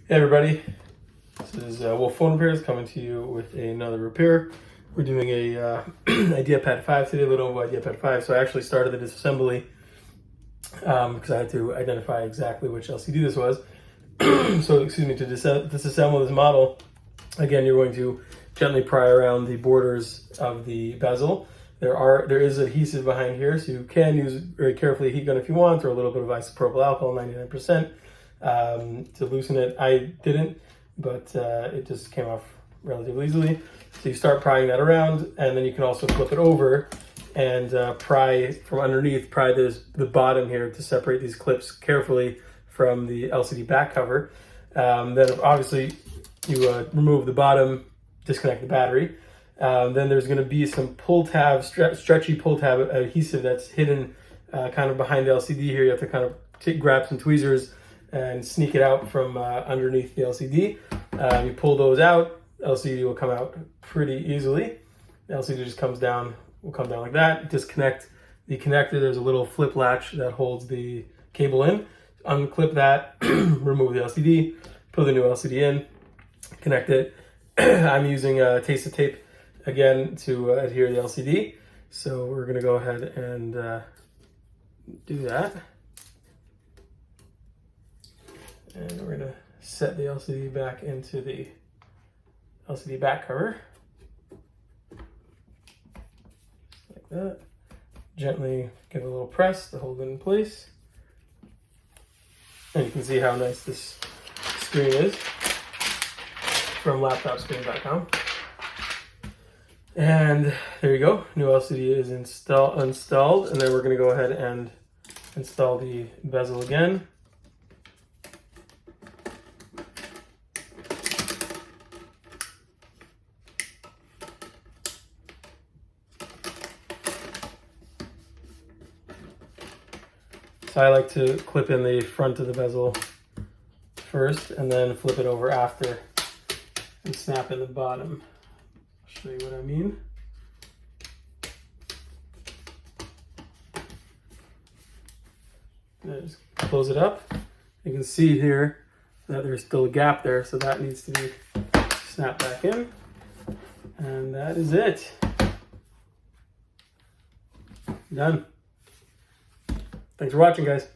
Hey everybody, this is Wolf Phone Repairs coming to you with another repair. We're doing a Ideapad 5 today, Lenovo Ideapad 5. So I actually started the disassembly because I had to identify exactly which LCD this was. So excuse me, to disassemble this model, again, you're going to gently pry around the borders of the bezel. There is adhesive behind here, so you can use very carefully a heat gun if you want, or a little bit of isopropyl alcohol, 99%. To loosen it. I didn't, but it just came off relatively easily. So you start prying that around, and then you can also flip it over and pry from underneath, pry the bottom here to separate these clips carefully from the LCD back cover. Then obviously you remove the bottom, disconnect the battery. Then there's going to be some pull tab, stretchy pull tab adhesive that's hidden kind of behind the LCD here. You have to kind of grab some tweezers and sneak it out from underneath the LCD. You pull those out, LCD will come out pretty easily. The LCD just will come down like that. Disconnect the connector. There's a little flip latch that holds the cable in. Unclip that, remove the LCD, put the new LCD in, connect it. I'm using a taste of tape again to adhere the LCD. So we're gonna go ahead and do that. And we're gonna set the LCD back into the LCD back cover. Like that. Gently give it a little press to hold it in place. And you can see how nice this screen is from laptopscreen.com. And there you go, new LCD is installed, and then we're gonna go ahead and install the bezel again. So I like to clip in the front of the bezel first and then flip it over after and snap in the bottom. I'll show you what I mean. And just close it up. You can see here that there's still a gap there, so that needs to be snapped back in. And that is it. Done. Thanks for watching, guys.